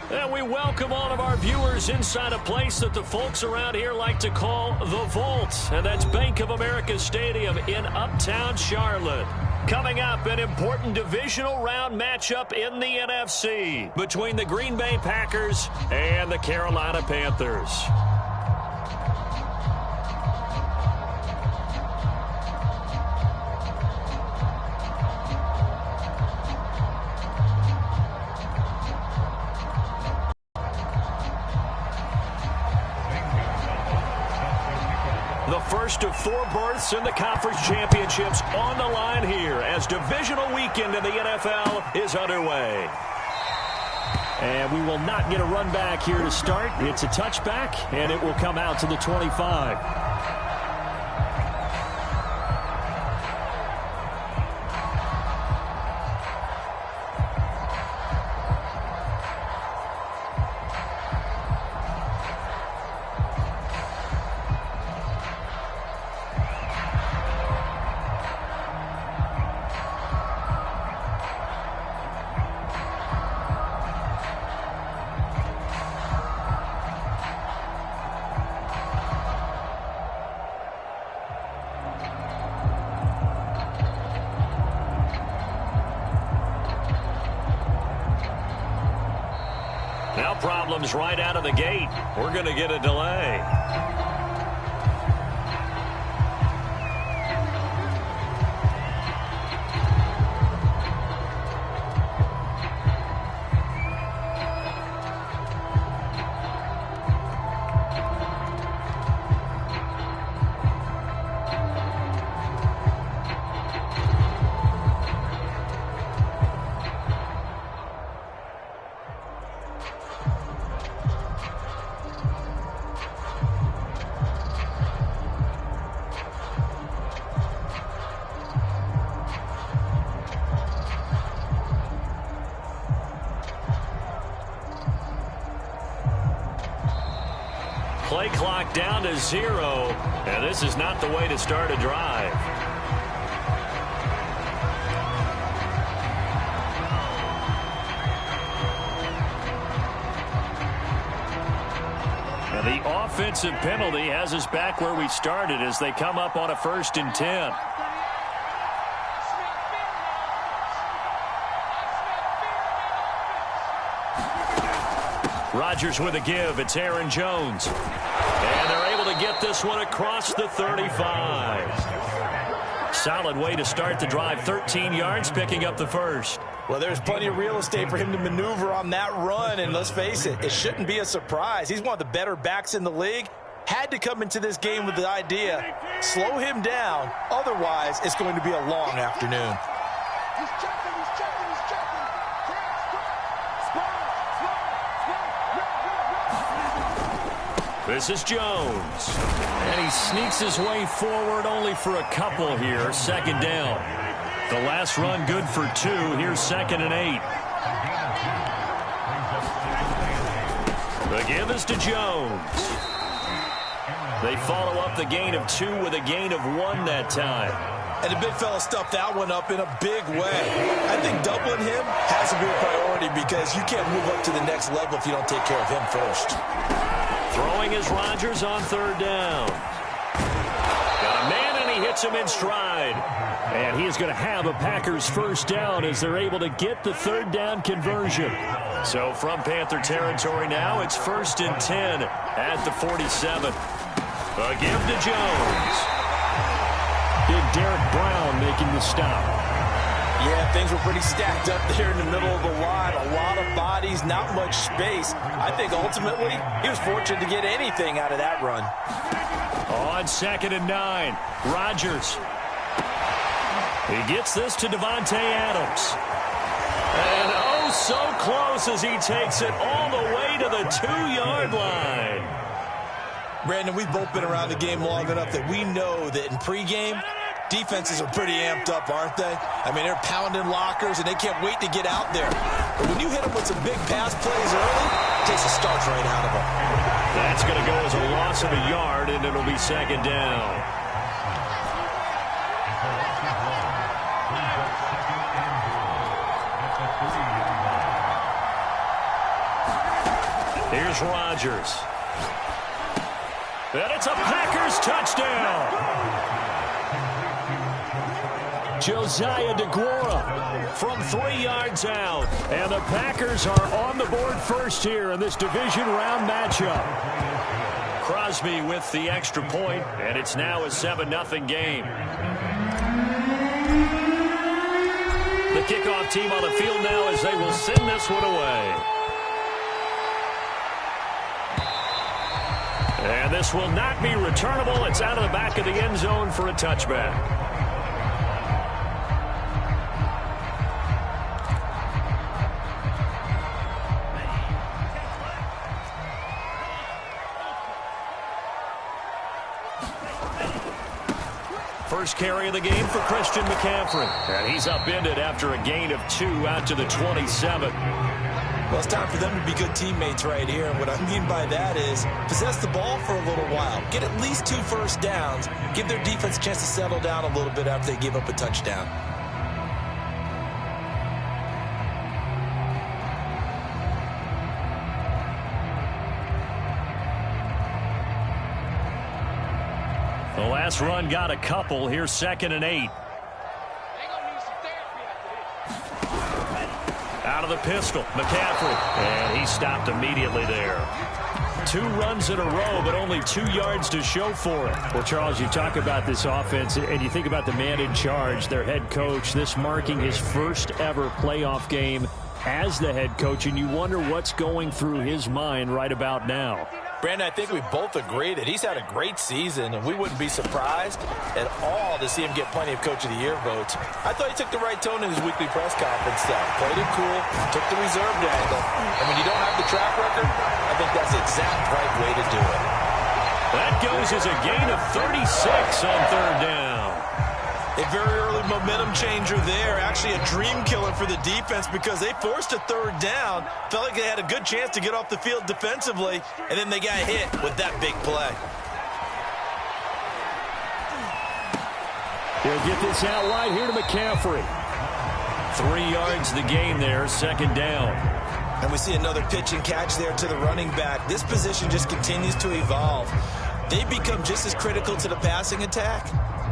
And we welcome all of our viewers inside a place that the folks around here like to call the Vault. And that's Bank of America Stadium in Uptown Charlotte. Coming up, an important divisional round matchup in the NFC between the Green Bay Packers and the Carolina Panthers. The first of 4 berths in the conference championships on the line here as divisional weekend in the NFL is underway. And we will not get a run back here to start. It's a touchback, and it will come out to the 25. Now problems right out of the gate. We're going to get a delay. Play clock down to 0, and this is not the way to start a drive. And the offensive penalty has us back where we started as they come up on a 1st and 10. Rodgers with a give. It's Aaron Jones. And they're able to get this one across the 35. Solid way to start the drive. 13 yards, picking up the first. Well, there's plenty of real estate for him to maneuver on that run. And let's face it, it shouldn't be a surprise. He's one of the better backs in the league. Had to come into this game with the idea, slow him down. Otherwise, it's going to be a long afternoon. This is Jones. And he sneaks his way forward only for a couple here. 2nd down. The last run good for 2. Here's 2nd and 8. The give is to Jones. They follow up the gain of 2 with a gain of 1 that time. And the big fella stuffed that one up in a big way. I think doubling him has to be a priority because you can't move up to the next level if you don't take care of him first. Throwing is Rodgers on 3rd down. Got a man, and he hits him in stride. And he is going to have a Packers 1st down as they're able to get the 3rd down conversion. So from Panther territory now, it's 1st and 10 at the 47. A give to Jones. Big Derek Brown making the stop. Yeah, things were pretty stacked up there in the middle of the line. A lot of bodies, not much space. I think ultimately he was fortunate to get anything out of that run. On 2nd and 9, Rodgers. He gets this to Davante Adams. And oh, so close as he takes it all the way to the 2-yard line. Brandon, we've both been around the game long enough that we know that in pregame, defenses are pretty amped up, aren't they? I mean, they're pounding lockers, and they can't wait to get out there. But when you hit them with some big pass plays early, it takes the starch right out of them. That's going to go as a loss of a yard, and it'll be 2nd down. Here's Rodgers. And it's a Packers touchdown. Josiah DeGuara from 3 yards out. And the Packers are on the board first here in this division round matchup. Crosby with the extra point, and it's now a 7-0 game. The kickoff team on the field now as they will send this one away. And this will not be returnable. It's out of the back of the end zone for a touchback. First carry of the game for Christian McCaffrey. And he's upended after a gain of 2 out to the 27. Well, it's time for them to be good teammates right here. And what I mean by that is possess the ball for a little while. Get at least 2 first downs. Give their defense a chance to settle down a little bit after they give up a touchdown. The last run got a couple. Here's 2nd and 8. Out of the pistol, McCaffrey. And he stopped immediately there. 2 runs in a row, but only 2 yards to show for it. Well, Charles, you talk about this offense, and you think about the man in charge, their head coach, this marking his first ever playoff game as the head coach, and you wonder what's going through his mind right about now. Brandon, I think we both agree that he's had a great season, and we wouldn't be surprised at all to see him get plenty of Coach of the Year votes. I thought he took the right tone in his weekly press conference, though. Played it cool, took the reserved angle, and when you don't have the track record, I think that's the exact right way to do it. That goes as a gain of 36 on 3rd down. A very early momentum changer there. Actually a dream killer for the defense because they forced a 3rd down. Felt like they had a good chance to get off the field defensively, and then they got hit with that big play. He'll get this out wide here to McCaffrey. 3 yards the gain there, 2nd down. And we see another pitch and catch there to the running back. This position just continues to evolve. They become just as critical to the passing attack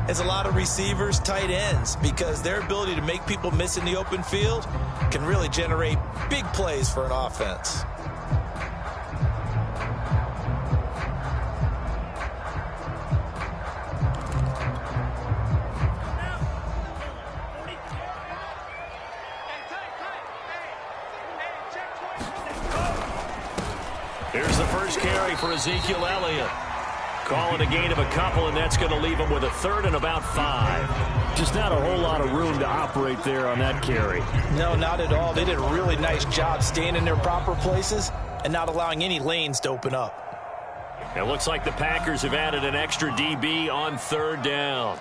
as a lot of receivers, tight ends, because their ability to make people miss in the open field can really generate big plays for an offense. Here's the first carry for Ezekiel Elliott. Call it a gain of a couple, and that's going to leave him with a 3rd and about 5. Just not a whole lot of room to operate there on that carry. No, not at all. They did a really nice job staying in their proper places and not allowing any lanes to open up. It looks like the Packers have added an extra DB on 3rd down.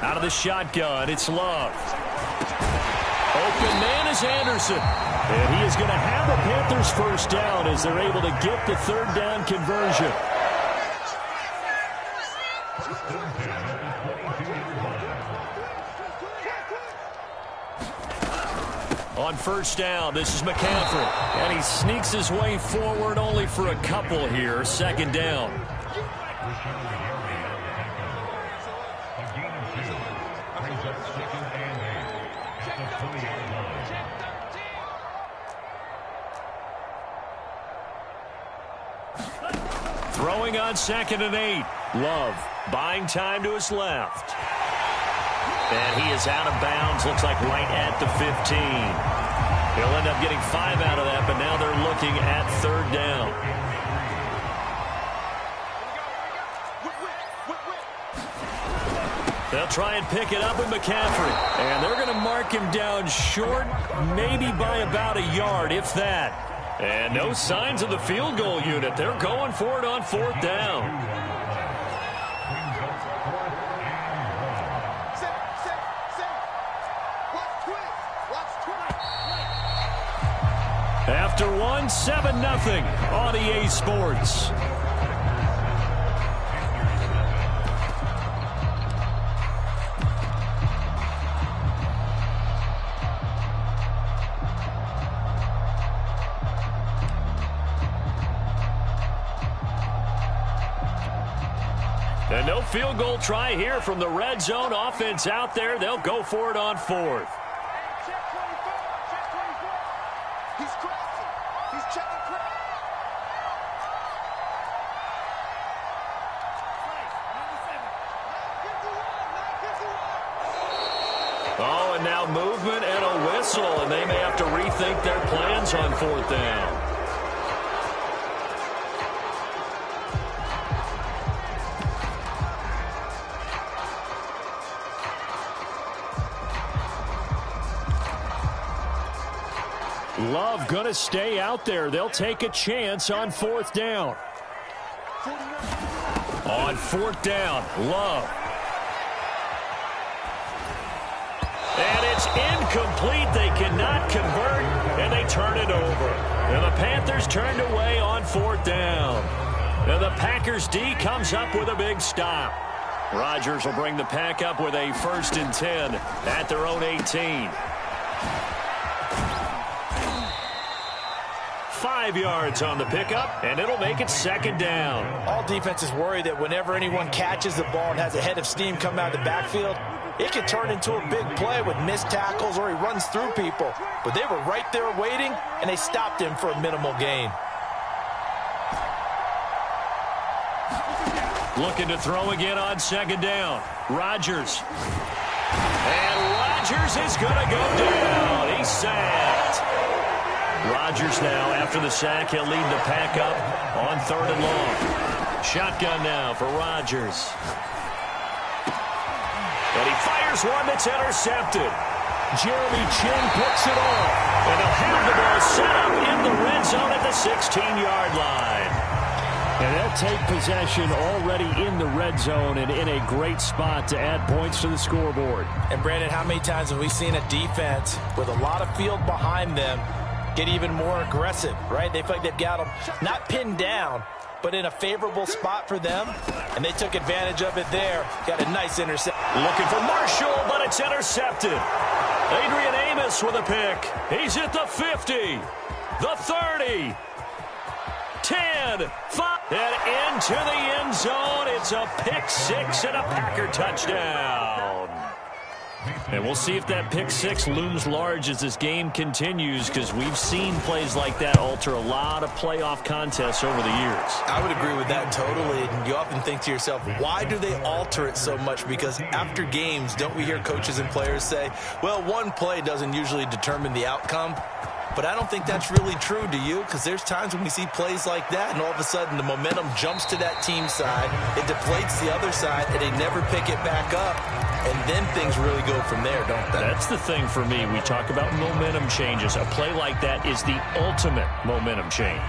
Out of the shotgun, it's Love. Open man is Anderson. And he is going to have the Panthers first down as they're able to get the 3rd down conversion. On 1st down, this is McCaffrey. And he sneaks his way forward only for a couple here. 2nd down. Throwing on 2nd and 8. Love buying time to his left. And he is out of bounds. Looks like right at the 15. He'll end up getting 5 out of that, but now they're looking at 3rd down. They'll try and pick it up with McCaffrey. And they're going to mark him down short, maybe by about a yard, if that. And no signs of the field goal unit. They're going for it on 4th down. After one, 7-0 on EA Sports. And no field goal try here from the red zone. Offense out there. They'll go for it on fourth. Oh, and now movement and a whistle, and they may have to rethink their plans on fourth down. Love going to stay out there. They'll take a chance on fourth down. On fourth down, Love. And it's incomplete. They cannot convert, and they turn it over. And the Panthers turned away on fourth down. And the Packers D comes up with a big stop. Rodgers will bring the Pack up with a 1st and 10 at their own 18. 5 yards on the pickup, and it'll make it 2nd down. All defenses worry that whenever anyone catches the ball and has a head of steam come out of the backfield, it can turn into a big play with missed tackles or he runs through people. But they were right there waiting, and they stopped him for a minimal gain. Looking to throw again on 2nd down. Rodgers. And Rodgers is going to go down. He's sacked. Rodgers now, after the sack, he'll lead the Pack up on 3rd and long. Shotgun now for Rodgers. And he fires one that's intercepted. Jeremy Chin picks it off. And they'll have the ball set up in the red zone at the 16-yard line. And they'll take possession already in the red zone and in a great spot to add points to the scoreboard. And, Brandon, how many times have we seen a defense with a lot of field behind them get even more aggressive, right? They feel like they've got them not pinned down, but in a favorable spot for them, and they took advantage of it there. Got a nice interception. Looking for Marshall, but it's intercepted. Adrian Amos with a pick. He's at the 50, the 30, 10, 5, and into the end zone. It's a pick six and a Packer touchdown. And we'll see if that pick six looms large as this game continues, because we've seen plays like that alter a lot of playoff contests over the years. I would agree with that totally. And you often think to yourself, why do they alter it so much? Because after games, don't we hear coaches and players say, well, one play doesn't usually determine the outcome? But I don't think that's really true, do you? Because there's times when we see plays like that, and all of a sudden the momentum jumps to that team side, it deflates the other side, and they never pick it back up. And then things really go from there, don't they? That's the thing for me. We talk about momentum changes. A play like that is the ultimate momentum change.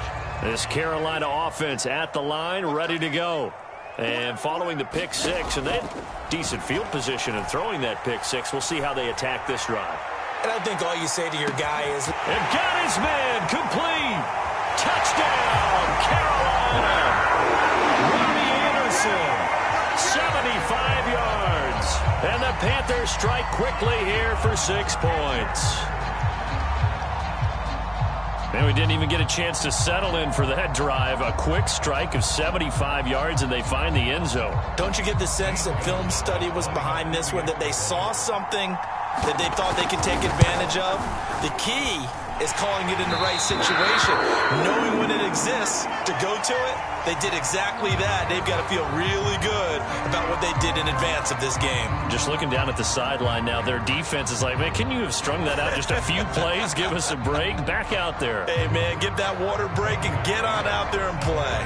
This Carolina offense at the line, ready to go. And following the pick six, and they had decent field position in throwing that pick six. We'll see how they attack this drive. And I think all you say to your guy is, and got his man complete. Touchdown, Carolina. Robbie Anderson, 75 yards. And the Panthers strike quickly here for 6 points. And we didn't even get a chance to settle in for that drive. A quick strike of 75 yards, and they find the end zone. Don't you get the sense that film study was behind this one, that they saw something that they thought they could take advantage of? The key is calling it in the right situation. Knowing when it exists to go to it, they did exactly that. They've got to feel really good about what they did in advance of this game. Just looking down at the sideline now, their defense is like, man, can you have strung that out just a few plays? Give us a break. Back out there. Hey, man, give that water break and get on out there and play.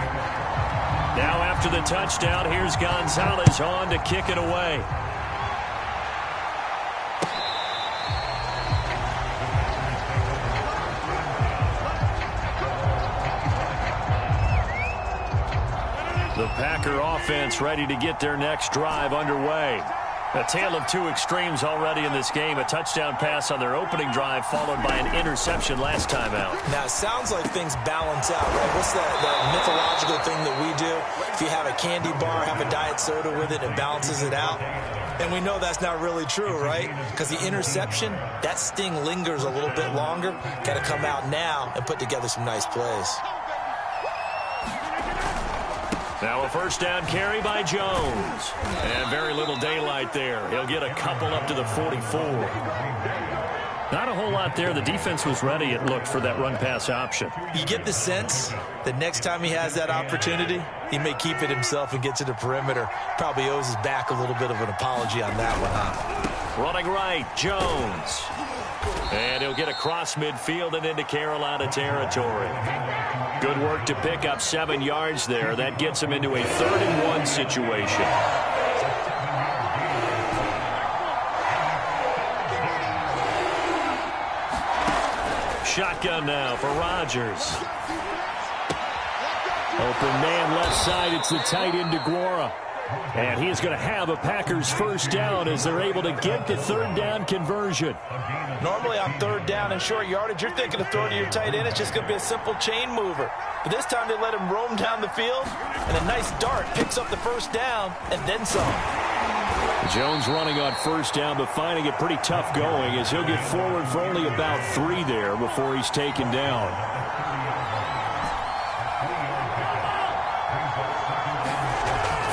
Now after the touchdown, here's Gonzalez on to kick it away. The Packer offense ready to get their next drive underway. A tale of two extremes already in this game. A touchdown pass on their opening drive, followed by an interception last time out. Now, it sounds like things balance out, right? What's that mythological thing that we do? If you have a candy bar, have a diet soda with it, it balances it out. And we know that's not really true, right? Because the interception, that sting lingers a little bit longer. Got to come out now and put together some nice plays. Now a first down carry by Jones. And very little daylight there. He'll get a couple up to the 44. Not a whole lot there. The defense was ready, it looked, for that run-pass option. You get the sense that next time he has that opportunity, he may keep it himself and get to the perimeter. Probably owes his back a little bit of an apology on that one, huh? Running right, Jones. And he'll get across midfield and into Carolina territory. Good work to pick up 7 yards there. That gets him into a 3rd-and-1 situation. Shotgun now for Rodgers. Open man left side. It's the tight end DeGuara. And he is going to have a Packers first down as they're able to get the 3rd down conversion. Normally on 3rd down and short yardage, you're thinking of throwing to your tight end. It's just going to be a simple chain mover. But this time they let him roam down the field, and a nice dart picks up the first down and then some. Jones running on first down, but finding it pretty tough going as he'll get forward for only about 3 there before he's taken down.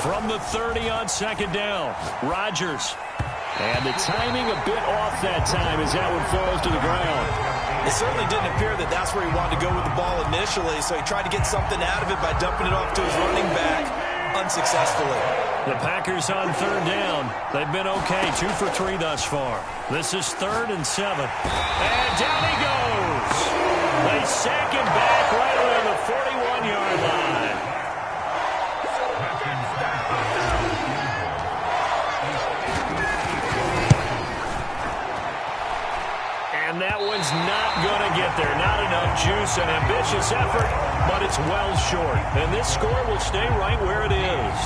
From the 30 on 2nd down, Rodgers. And the timing a bit off that time as that one falls to the ground. It certainly didn't appear that that's where he wanted to go with the ball initially, so he tried to get something out of it by dumping it off to his running back unsuccessfully. The Packers on 3rd down. They've been okay, 2 for 3 thus far. This is 3rd and 7. And down he goes. They sack him back right around the 41-yard line. And that one's not going to get there. Not enough juice. An ambitious effort, but it's well short. And this score will stay right where it is.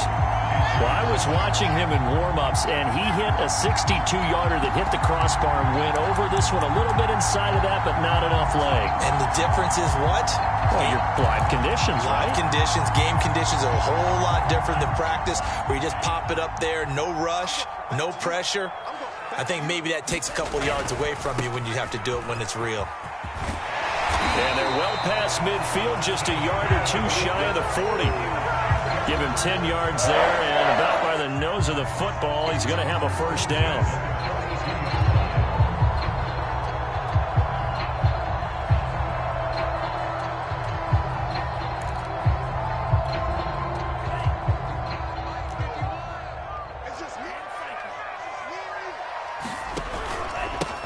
Well, I was watching him in warm-ups, and he hit a 62-yarder that hit the crossbar and went over. This one a little bit inside of that, but not enough leg. And the difference is what? Well, your live conditions, right? Live conditions, game conditions are a whole lot different than practice, where you just pop it up there, no rush, no pressure. I think maybe that takes a couple yards away from you when you have to do it when it's real. And they're well past midfield, just a yard or 2 shy of the 40. Give him 10 yards there, and about by the nose of the football, he's going to have a first down.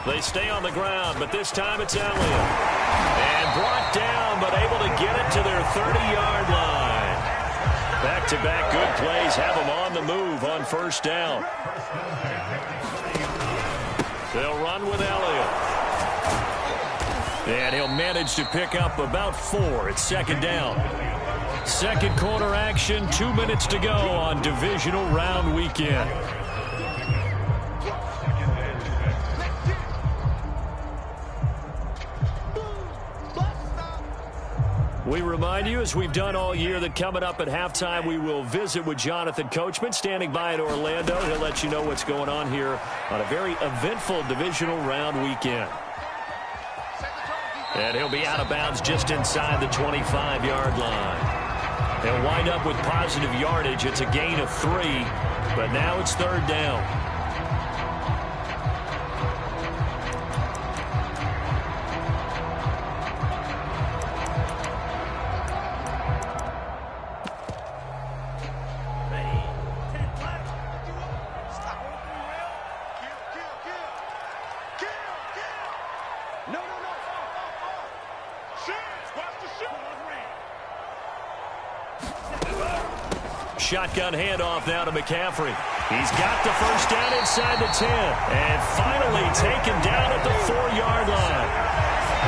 They stay on the ground, but this time it's Elliott. And brought down, but able to get it to their 30-yard line. Back-to-back good plays have them on the move on first down. They'll run with Elliott. And he'll manage to pick up about 4 at 2nd down. 2nd quarter action, 2 minutes to go on divisional round weekend. We remind you, as we've done all year, that coming up at halftime, we will visit with Jonathan Coachman, standing by in Orlando. He'll let you know what's going on here on a very eventful divisional round weekend. And he'll be out of bounds just inside the 25-yard line. He'll wind up with positive yardage. It's a gain of 3, but now it's 3rd down. Shotgun handoff now to McCaffrey. He's got the first down inside the 10. And finally taken down at the 4-yard line.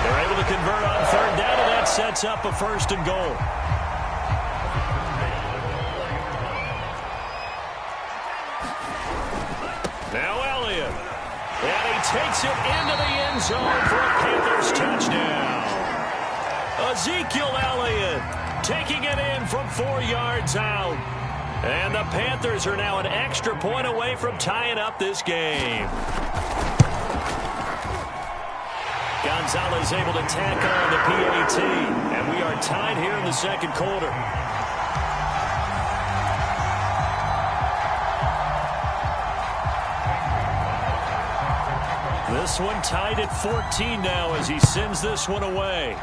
They're able to convert on 3rd down, and that sets up a 1st and goal. Now Elliott. And he takes it into the end zone for a Panthers touchdown. Ezekiel Elliott taking it in from 4 yards out. And the Panthers are now an extra point away from tying up this game. Gonzalez able to tack on the PAT. And we are tied here in the 2nd quarter. This one tied at 14 now as he sends this one away.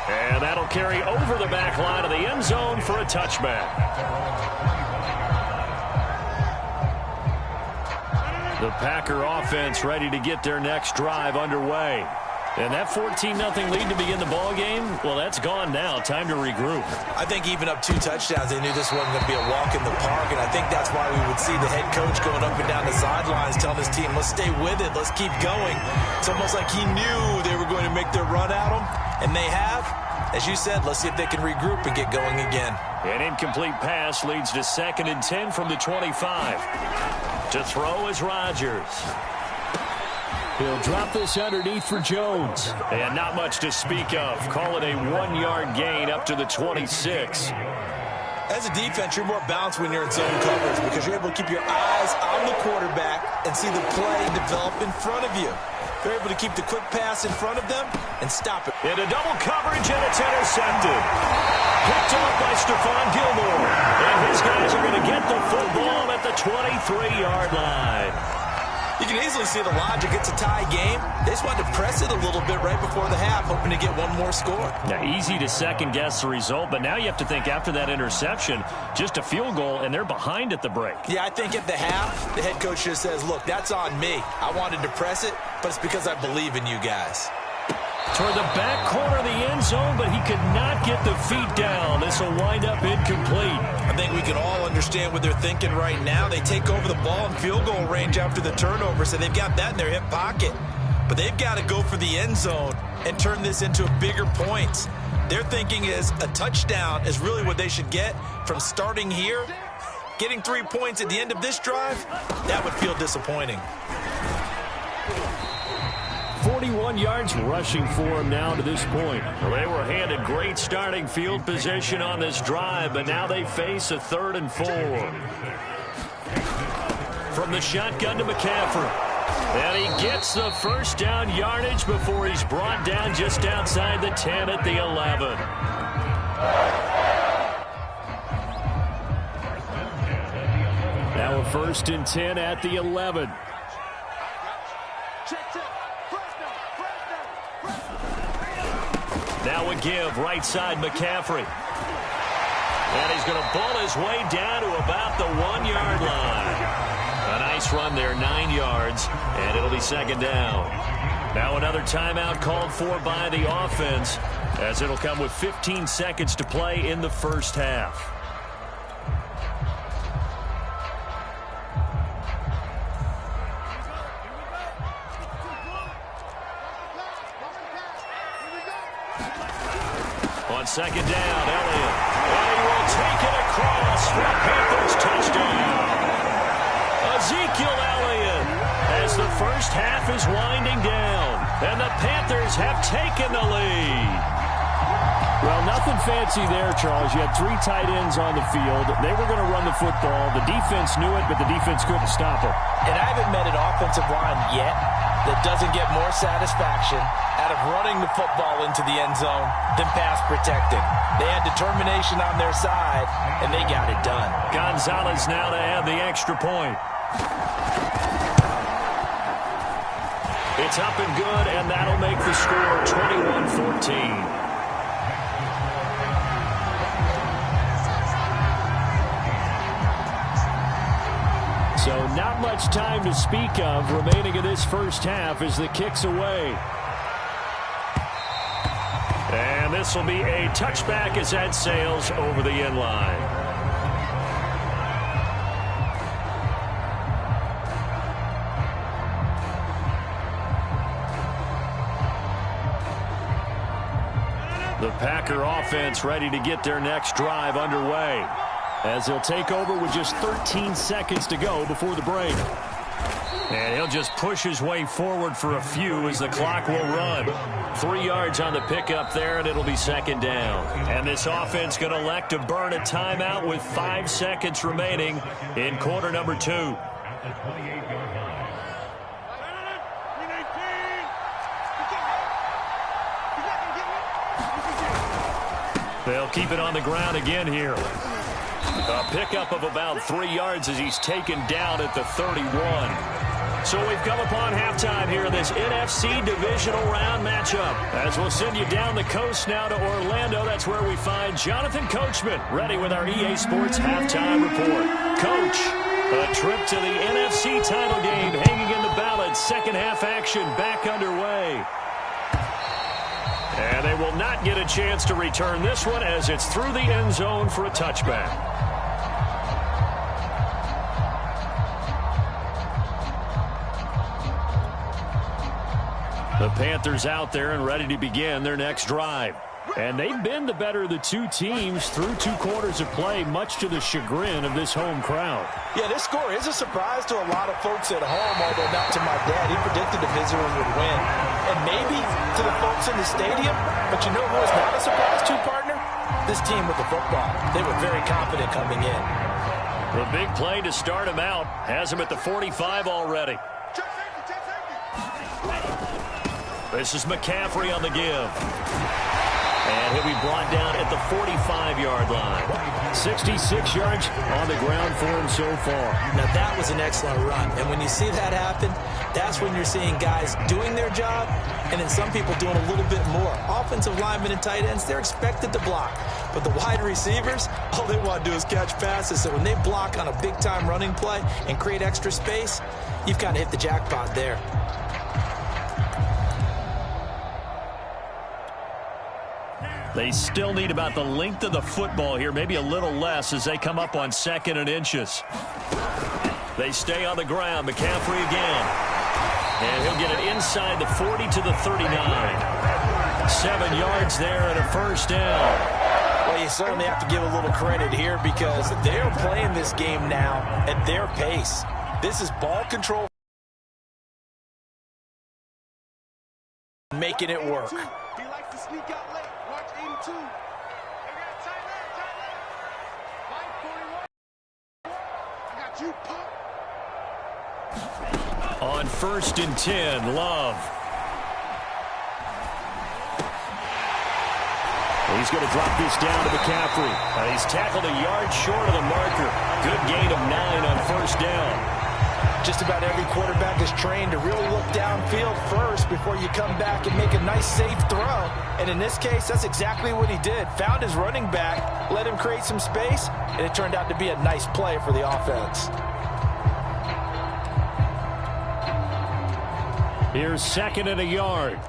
And that'll carry over the back line of the end zone for a touchback. The Packer offense ready to get their next drive underway. And that 14-0 lead to begin the ball game, well, that's gone now. Time to regroup. I think even up 2 touchdowns, they knew this wasn't going to be a walk in the park, and I think that's why we would see the head coach going up and down the sidelines telling his team, let's stay with it, let's keep going. It's almost like he knew they were going to make their run at him, and they have. As you said, let's see if they can regroup and get going again. An incomplete pass leads to 2nd and 10 from the 25. To throw is Rodgers. He'll drop this underneath for Jones. And not much to speak of. Call it a 1-yard gain up to the 26. As a defense, you're more balanced when you're in zone coverage because you're able to keep your eyes on the quarterback and see the play develop in front of you. They're able to keep the quick pass in front of them and stop it. Into double coverage, and it's intercepted. Picked off by Stephon Gilmore. And his guys are going to get the football at the 23-yard line. You can easily see the logic. It's a tie game. They just wanted to press it a little bit right before the half, hoping to get one more score. Now, easy to second-guess the result, but now you have to think after that interception, just a field goal, and they're behind at the break. Yeah, I think at the half, the head coach just says, look, that's on me. I wanted to press it, but it's because I believe in you guys. Toward the back corner of the end zone, but he could not get the feet down. This will wind up incomplete. I think we can all understand what they're thinking right now. They take over the ball in field goal range after the turnover, so they've got that in their hip pocket. But they've got to go for the end zone and turn this into bigger points. Their thinking is a touchdown is really what they should get from starting here. Getting 3 points at the end of this drive, that would feel disappointing. 41 yards rushing for him now to this point. Well, they were handed great starting field position on this drive, but now they face a 3rd and 4. From the shotgun to McCaffrey. And he gets the first down yardage before he's brought down just outside the 10 at the 11. Now a 1st and 10 at the 11. Now a give, right side McCaffrey. And he's going to ball his way down to about the 1-yard line. A nice run there, 9 yards, and it'll be 2nd down. Now another timeout called for by the offense, as it'll come with 15 seconds to play in the first half. On 2nd down, Elliott. And he will take it across for a Panthers touchdown. Ezekiel Elliott, as the first half is winding down, and the Panthers have taken the lead. Well, nothing fancy there, Charles. You had 3 tight ends on the field. They were going to run the football. The defense knew it, but the defense couldn't stop it. And I haven't met an offensive line yet that doesn't get more satisfaction out of running the football into the end zone than pass protecting. They had determination on their side, and they got it done. Gonzalez now to add the extra point. It's up and good, and that'll make the score 21-14. So not much time to speak of remaining in this first half as the kick's away. And this will be a touchback as that sails over the end line. The Packer offense ready to get their next drive underway, as they'll take over with just 13 seconds to go before the break. And he'll just push his way forward for a few as the clock will run. 3 yards on the pickup there, and it'll be 2nd down. And this offense going to elect to burn a timeout with 5 seconds remaining in quarter number 2. They'll keep it on the ground again here. A pickup of about 3 yards as he's taken down at the 31. So we've come upon halftime here in this NFC divisional round matchup. As we'll send you down the coast now to Orlando, that's where we find Jonathan Coachman ready with our EA Sports halftime report. Coach, a trip to the NFC title game hanging in the balance. Second half action back underway. And they will not get a chance to return this one as it's through the end zone for a touchback. The Panthers out there and ready to begin their next drive. And they've been the better of the two teams through 2 quarters of play, much to the chagrin of this home crowd. Yeah, this score is a surprise to a lot of folks at home, although not to my dad. He predicted the visitors would win. And maybe to the folks in the stadium, but you know who was not a surprise to, partner? This team with the football. They were very confident coming in. The big play to start him out has him at the 45 already. This is McCaffrey on the give. And he'll be brought down at the 45-yard line. 66 yards on the ground for him so far. Now, that was an excellent run. And when you see that happen, that's when you're seeing guys doing their job and then some people doing a little bit more. Offensive linemen and tight ends, they're expected to block. But the wide receivers, all they want to do is catch passes. So when they block on a big-time running play and create extra space, you've kind of hit the jackpot there. They still need about the length of the football here, maybe a little less as they come up on 2nd and inches. They stay on the ground. McCaffrey again. And he'll get it inside the 40 to the 39. 7 yards there and a first down. Well, you certainly have to give a little credit here because they're playing this game now at their pace. This is ball control. Making it work. He likes to sneak out late. Watch 82. I got you, Pop. On 1st and 10, Love. He's going to drop this down to McCaffrey. He's tackled a yard short of the marker. Good gain of 9 on 1st down. Just about every quarterback is trained to really look downfield first before you come back and make a nice, safe throw. And in this case, that's exactly what he did. Found his running back, let him create some space, and it turned out to be a nice play for the offense. Here's 2nd and a yard.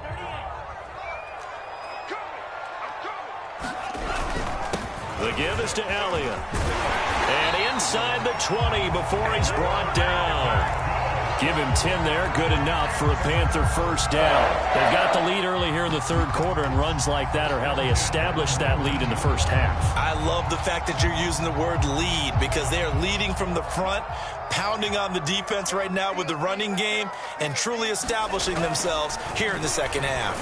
The give is to Elliott. And inside the 20 before he's brought down. Give him 10 there. Good enough for a Panther first down. They've got the lead early here in the 3rd quarter, and runs like that are how they establish that lead in the first half. I love the fact that you're using the word lead because they are leading from the front, pounding on the defense right now with the running game, and truly establishing themselves here in the 2nd half.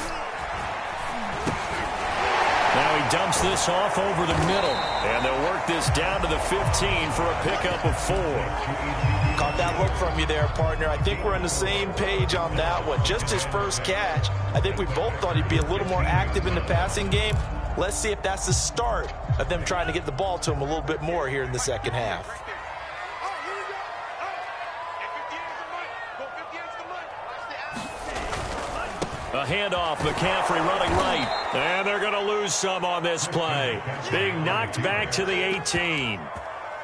Now he dumps this off over the middle, and they'll work this down to the 15 for a pickup of 4. Caught that look from you there, partner. I think we're on the same page on that one. Just his first catch. I think we both thought he'd be a little more active in the passing game. Let's see if that's the start of them trying to get the ball to him a little bit more here in the 2nd half. A handoff, McCaffrey running right. And they're going to lose some on this play. Being knocked back to the 18.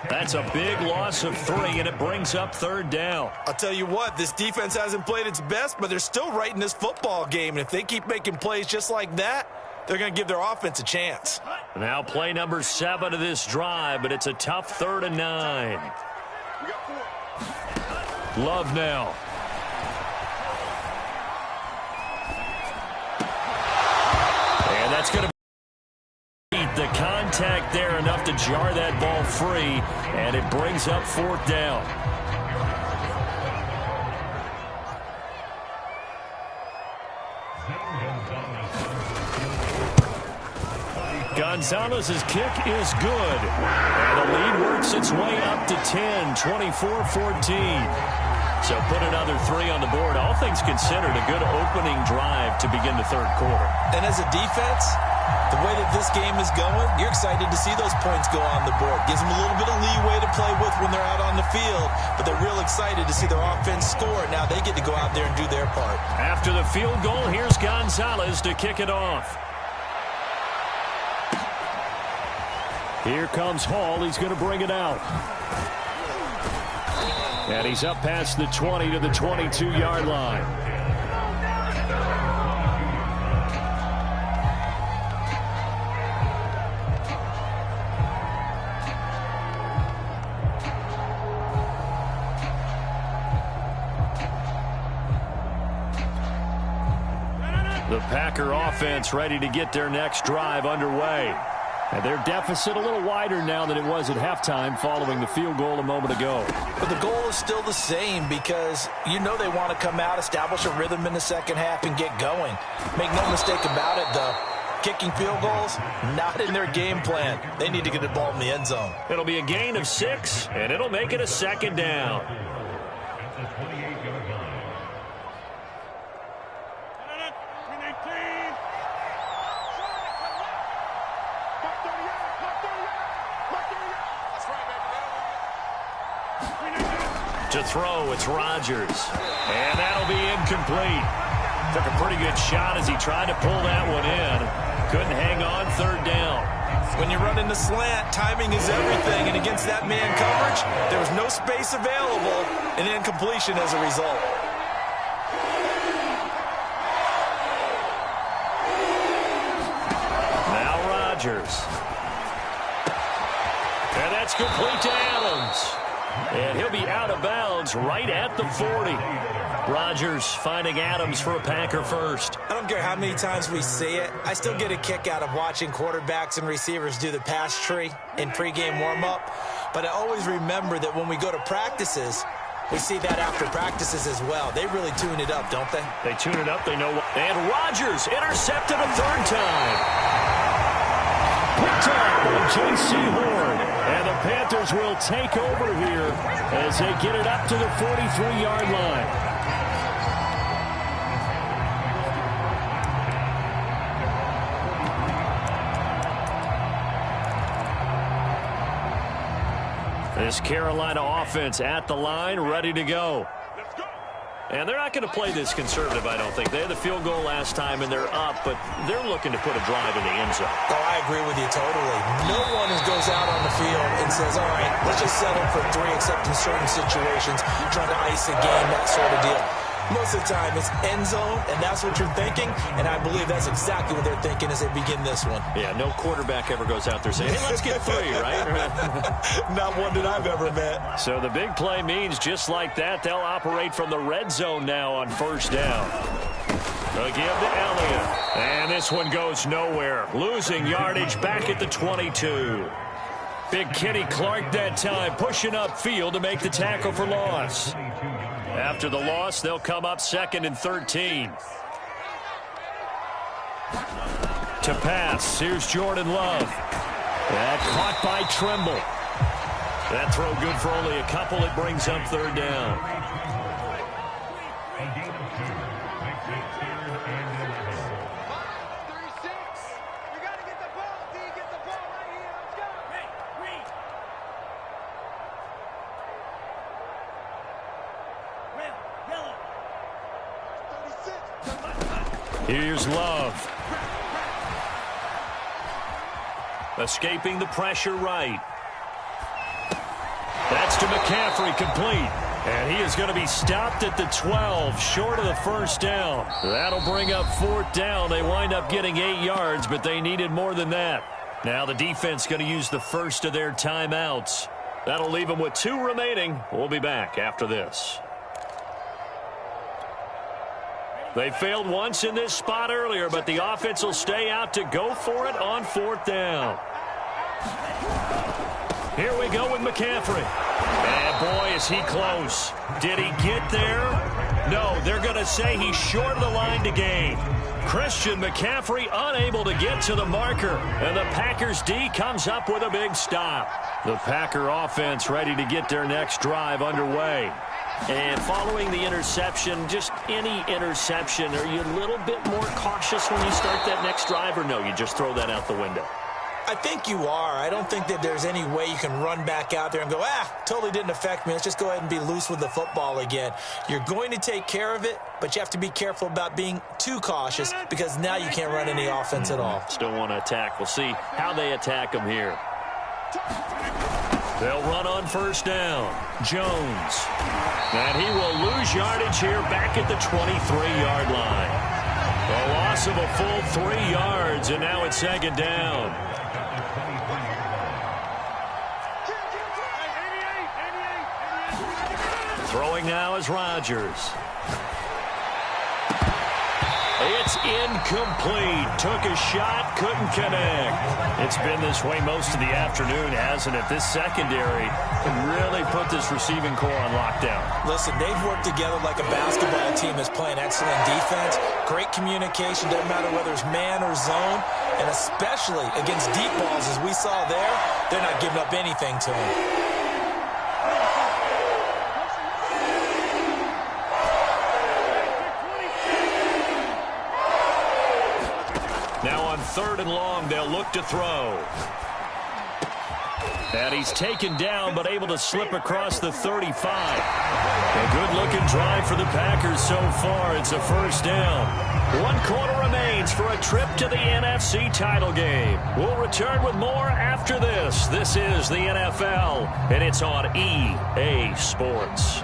That's a big loss of 3, and it brings up 3rd down. I'll tell you what, this defense hasn't played its best, but they're still right in this football game. And if they keep making plays just like that, they're going to give their offense a chance. Now play number 7 of this drive, but it's a tough 3rd and 9. Love now. And that's going to beat the contact there enough to jar that ball free, and it brings up 4th down. Gonzalez's kick is good, and the lead works its way up to 10, 24-14. So put another 3 on the board. All things considered, a good opening drive to begin the 3rd quarter. And as a defense, The way that this game is going, you're excited to see those points go on the board. Gives them a little bit of leeway to play with when they're out on the field, but they're real excited to see their offense score. Now they get to go out there and do their part. After the field goal, here's Gonzalez to kick it off. Here comes Hall. He's going to bring it out. And he's up past the 20 to the 22-yard line. The Packer offense ready to get their next drive underway. And their deficit a little wider now than it was at halftime following the field goal a moment ago. But the goal is still the same because you know they want to come out, establish a rhythm in the second half, and get going. Make no mistake about it, though. Kicking field goals, not in their game plan. They need to get the ball in the end zone. It'll be a gain of 6, and it'll make it a second down. To throw, it's Rodgers. And that'll be incomplete. Took a pretty good shot as he tried to pull that one in. Couldn't hang on, third down. When you're running the slant, timing is everything. And against that man coverage, there was no space available. And incompletion as a result. Now Rodgers. And that's complete to Adams. And he'll be out of bounds right at the 40. Rodgers finding Adams for a Packer first. I don't care how many times we see it. I still get a kick out of watching quarterbacks and receivers do the pass tree in pregame warm-up. But I always remember that when we go to practices, we see that after practices as well. They really tune it up, don't they? They tune it up. They know what. And Rodgers intercepted a third time. Picked up by J.C. Horn. And the Panthers will take over here as they get it up to the 43-yard line. This Carolina offense at the line, ready to go. And they're not going to play this conservative, I don't think. They had the field goal last time, and they're up, but they're looking to put a drive in the end zone. Oh, I agree with you totally. No one goes out on the field and says, all right, let's just settle for 3, except in certain situations, trying to ice a game, that sort of deal. Most of the time, it's end zone, and that's what you're thinking, and I believe that's exactly what they're thinking as they begin this one. Yeah, no quarterback ever goes out there saying, hey, let's get 3, right? Not one that I've ever met. So the big play means just like that, they'll operate from the red zone now on first down. They'll give to Elliott. And this one goes nowhere. Losing yardage back at the 22. Big Kenny Clark that time pushing upfield to make the tackle for loss. After the loss, they'll come up 2nd and 13. To pass, here's Jordan Love. That caught by Trimble. That throw good for only a couple. It brings up 3rd down. Here's Love. Escaping the pressure right. That's to McCaffrey, complete. And he is going to be stopped at the 12, short of the first down. That'll bring up 4th down. They wind up getting 8 yards, but they needed more than that. Now the defense going to use the first of their timeouts. That'll leave them with 2 remaining. We'll be back after this. They failed once in this spot earlier, but the offense will stay out to go for it on 4th down. Here we go with McCaffrey. And boy, is he close. Did he get there? No, they're going to say he's short of the line to gain. Christian McCaffrey unable to get to the marker. And the Packers D comes up with a big stop. The Packer offense ready to get their next drive underway. And following the interception, just any interception, are you a little bit more cautious when you start that next drive, or no, you just throw that out the window? I think you are. I don't think that there's any way you can run back out there and go, totally didn't affect me. Let's just go ahead and be loose with the football again. You're going to take care of it, but you have to be careful about being too cautious because now you can't run any offense at all. Still want to attack. We'll see how they attack them here. They'll run on first down. Jones. And he will lose yardage here back at the 23-yard line. A loss of a full 3 yards, and now it's second down. Throwing now is Rodgers. It's incomplete. Took a shot, couldn't connect. It's been this way most of the afternoon, hasn't it? This secondary really put this receiving core on lockdown. Listen, they've worked together like a basketball team that's playing excellent defense. Great communication, doesn't matter whether it's man or zone. And especially against deep balls, as we saw there, they're not giving up anything to them. Now on 3rd and long, they'll look to throw. And he's taken down, but able to slip across the 35. A good-looking drive for the Packers so far. It's a first down. 1 quarter remains for a trip to the NFC title game. We'll return with more after this. This is the NFL, and it's on EA Sports.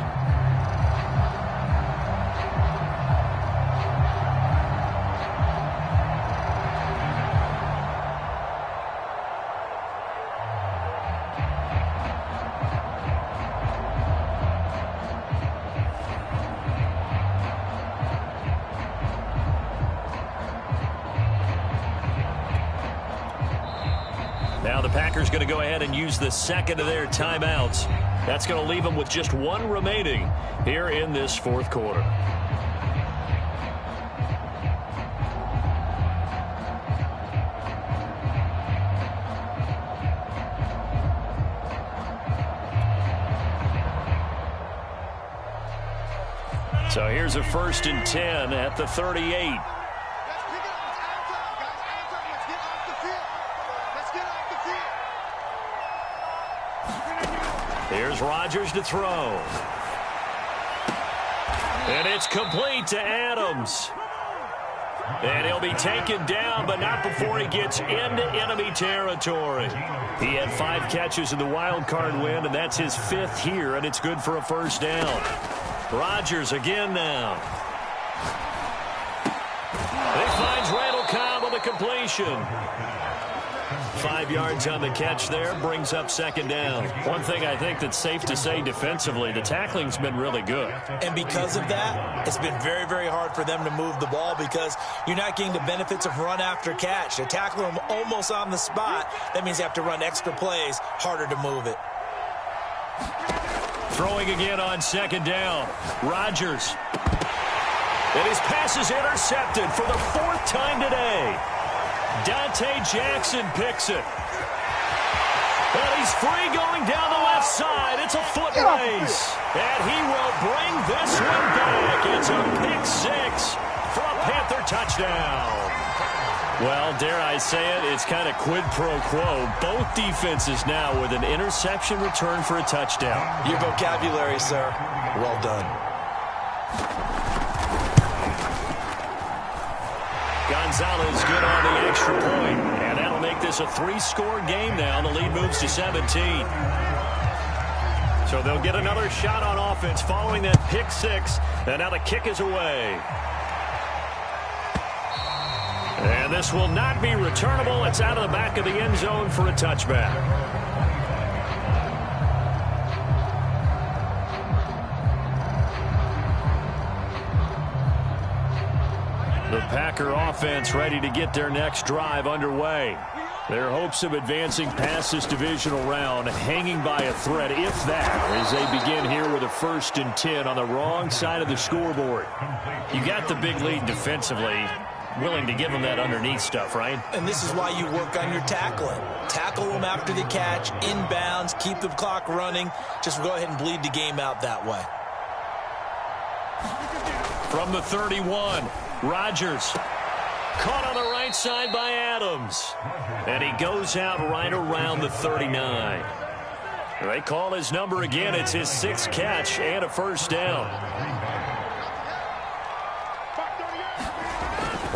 Now the Packers going to go ahead and use the second of their timeouts. That's going to leave them with just 1 remaining here in this 4th quarter. So here's a 1st and 10 at the 38. Here's Rodgers to throw. And it's complete to Adams. And he'll be taken down, but not before he gets into enemy territory. He had 5 catches in the wild card win, and that's his 5th here, and it's good for a first down. Rodgers again now. He finds Randall Cobb with a completion. 5 yards on the catch there, brings up second down. One thing I think that's safe to say defensively, the tackling's been really good. And because of that, it's been very, very hard for them to move the ball because you're not getting the benefits of run after catch. They tackle them almost on the spot. That means you have to run extra plays, harder to move it. Throwing again on second down. Rodgers. And his pass is intercepted for the 4th time today. Dante Jackson picks it. And he's free going down the left side. It's a foot race. And he will bring this one back. It's a pick 6 for a Panther touchdown. Well, dare I say it, it's kind of quid pro quo. Both defenses now with an interception return for a touchdown. Your vocabulary, sir. Well done. Gonzalez good on the extra point, and that'll make this a 3-score game now. The lead moves to 17. So they'll get another shot on offense following that pick 6, and now the kick is away. And this will not be returnable. It's out of the back of the end zone for a touchback. The Packer offense ready to get their next drive underway. Their hopes of advancing past this divisional round hanging by a thread, if that, as they begin here with a 1st and 10 on the wrong side of the scoreboard. You got the big lead defensively, willing to give them that underneath stuff, right? And this is why you work on your tackling. Tackle them after the catch, inbounds, keep the clock running. Just go ahead and bleed the game out that way. From the 31, Rodgers caught on the right side by Adams. And he goes out right around the 39. They call his number again. It's his 6th catch and a first down.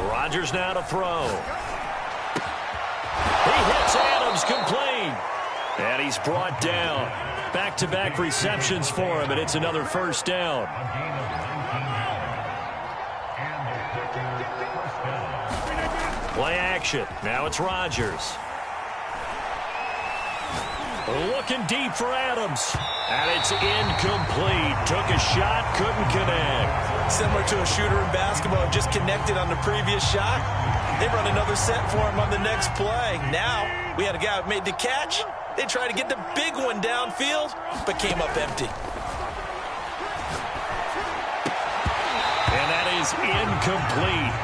Rodgers now to throw. He hits Adams complete. And he's brought down. Back-to-back receptions for him, and it's another first down. Play action. Now it's Rodgers. Looking deep for Adams. And it's incomplete. Took a shot, couldn't connect. Similar to a shooter in basketball, just connected on the previous shot. They run another set for him on the next play. Now, we had a guy who made the catch. They tried to get the big one downfield, but came up empty. And that is incomplete.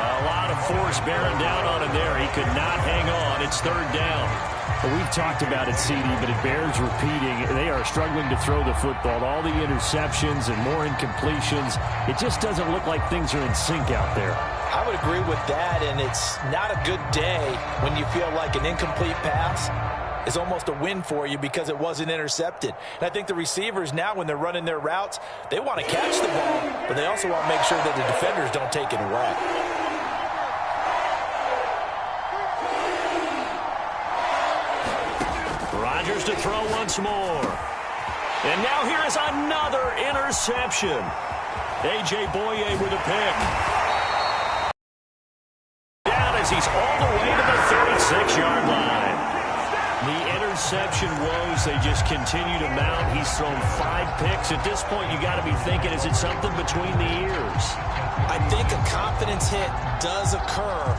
A lot of force bearing down on him there. He could not hang on. It's third down. Well, we've talked about it, CD, but it bears repeating. They are struggling to throw the football. All the interceptions and more incompletions. It just doesn't look like things are in sync out there. I would agree with that, and it's not a good day when you feel like an incomplete pass is almost a win for you because it wasn't intercepted. And I think the receivers now, when they're running their routes, they want to catch the ball, but they also want to make sure that the defenders don't take it away. Rodgers to throw once more. And now here is another interception. A.J. Boye with a pick. Down as he's all the way to the 36-yard line. The interception woes, they just continue to mount. He's thrown 5 picks. At this point, you got to be thinking, is it something between the ears? I think a confidence hit does occur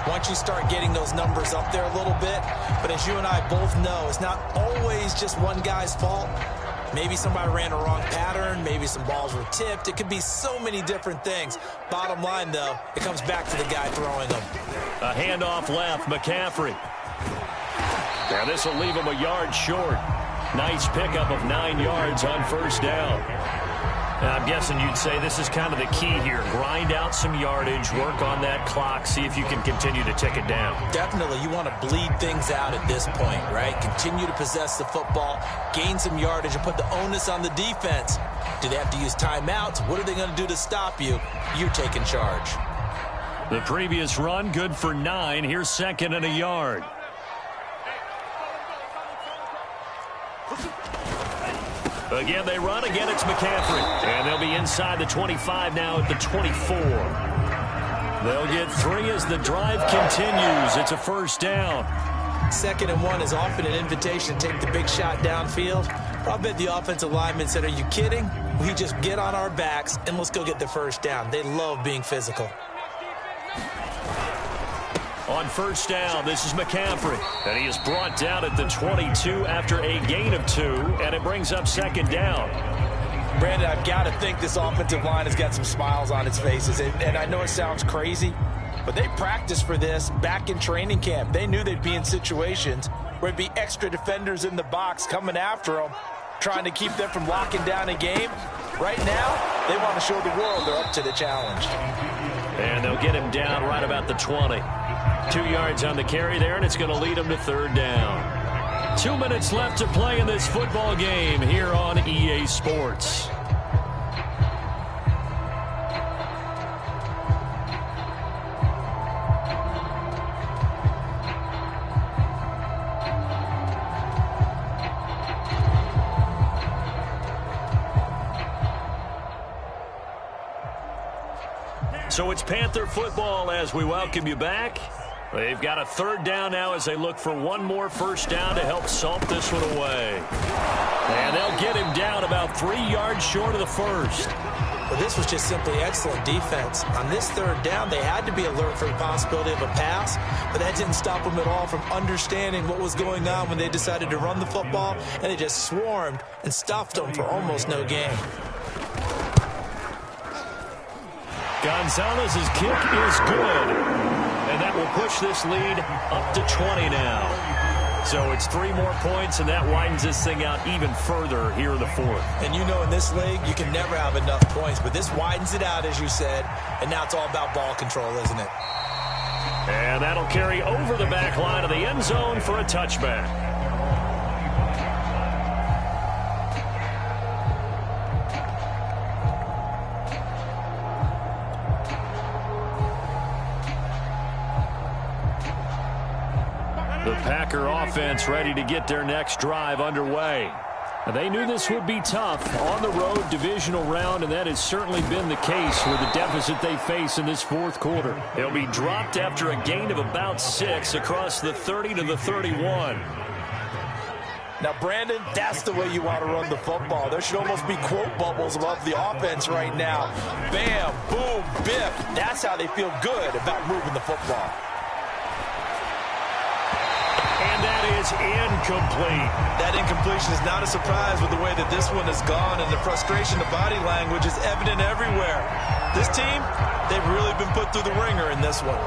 once you start getting those numbers up there a little bit. But as you and I both know, it's not always just one guy's fault. Maybe somebody ran a wrong pattern. Maybe some balls were tipped. It could be so many different things. Bottom line, though, it comes back to the guy throwing them. A handoff left, McCaffrey. Now this will leave him a yard short. Nice pickup of 9 yards on first down. Now, I'm guessing you'd say this is kind of the key here. Grind out some yardage, work on that clock, see if you can continue to tick it down. Definitely, you want to bleed things out at this point, right? Continue to possess the football, gain some yardage, and put the onus on the defense. Do they have to use timeouts? What are they going to do to stop you? You're taking charge. The previous run, good for 9. Here's 2nd and a yard. Again, they run. Again, it's McCaffrey. And they'll be inside the 25 now at the 24. They'll get 3 as the drive continues. It's a first down. 2nd and 1 is often an invitation to take the big shot downfield. I bet the offensive lineman said, are you kidding? We just get on our backs and let's go get the first down. They love being physical. On first down, this is McCaffrey. And he is brought down at the 22 after a gain of 2. And it brings up 2nd down. Brandon, I've got to think this offensive line has got some smiles on its faces. And I know it sounds crazy, but they practiced for this back in training camp. They knew they'd be in situations where it'd be extra defenders in the box coming after them, trying to keep them from locking down a game. Right now, they want to show the world they're up to the challenge. And they'll get him down right about the 20. 2 yards on the carry there, and it's going to lead him to third down. 2 minutes left to play in this football game here on EA Sports. So it's Panther football as we welcome you back. They've got a third down now as they look for one more first down to help salt this one away. And they'll get him down about 3 yards short of the first. Well, this was just simply excellent defense. On this third down, they had to be alert for the possibility of a pass, but that didn't stop them at all from understanding what was going on when they decided to run the football, and they just swarmed and stuffed them for almost no gain. Gonzalez's kick is good. And that will push this lead up to 20 now. So it's 3 more points, and that widens this thing out even further here in the fourth. And you know, in this league, you can never have enough points, but this widens it out, as you said, and now it's all about ball control, isn't it? And that'll carry over the back line of the end zone for a touchback. The Packer offense ready to get their next drive underway. They knew this would be tough on the road divisional round, and that has certainly been the case with the deficit they face in this fourth quarter. They'll be dropped after a gain of about 6 across the 30 to the 31. Now, Brandon, that's the way you want to run the football. There should almost be quote bubbles above the offense right now. Bam, boom, biff. That's how they feel good about moving the football. And that is incomplete. That incompletion is not a surprise with the way that this one has gone, and the frustration, the body language is evident everywhere. This team, they've really been put through the ringer in this one.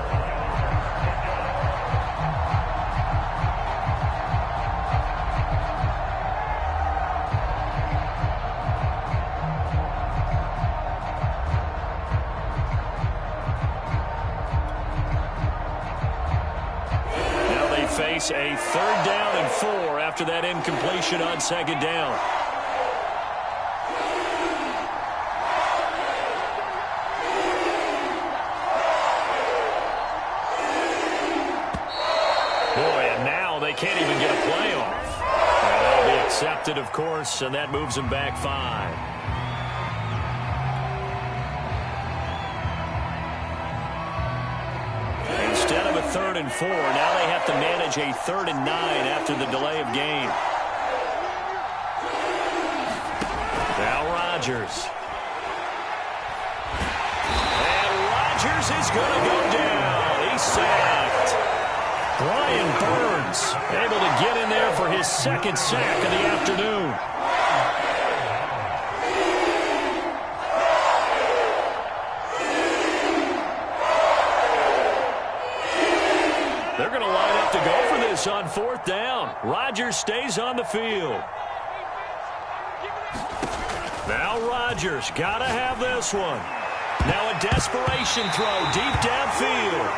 Face a 3rd down and 4 after that incompletion on 2nd down. Boy, and now they can't even get a play off. That'll be accepted, of course, and that moves them back 5. Instead of a 3rd and 4, now they have to manage a 3rd and 9 after the delay of game. Now Rodgers. And Rodgers is going to go down. He's sacked. Brian Burns able to get in there for his 2nd sack of the afternoon. They're going to line up to go for this on 4th down. Rodgers stays on the field. Now Rodgers got to have this one. Now a desperation throw deep downfield.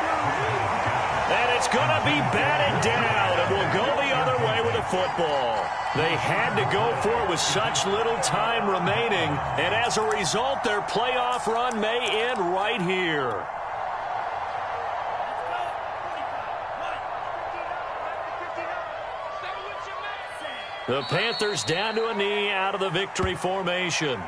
And it's going to be batted down, and will go the other way with the football. They had to go for it with such little time remaining, and as a result, their playoff run may end right here. The Panthers down to a knee out of the victory formation.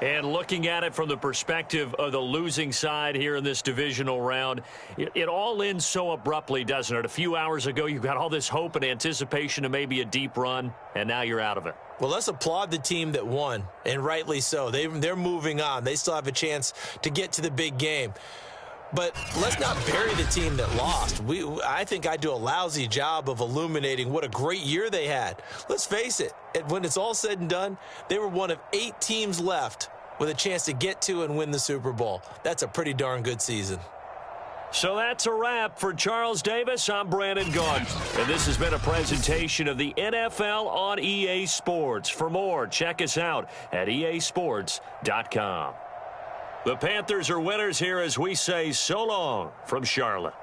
And looking at it from the perspective of the losing side here in this divisional round, it all ends so abruptly, doesn't it? A few hours ago, you got all this hope and anticipation of maybe a deep run, and now you're out of it. Well, let's applaud the team that won, and rightly so. They're moving on. They still have a chance to get to the big game. But let's not bury the team that lost. I think I do a lousy job of illuminating what a great year they had. Let's face it, when it's all said and done, they were one of 8 teams left with a chance to get to and win the Super Bowl. That's a pretty darn good season. So that's a wrap for Charles Davis. I'm Brandon Gaudin, and this has been a presentation of the NFL on EA Sports. For more, check us out at easports.com. The Panthers are winners here as we say so long from Charlotte.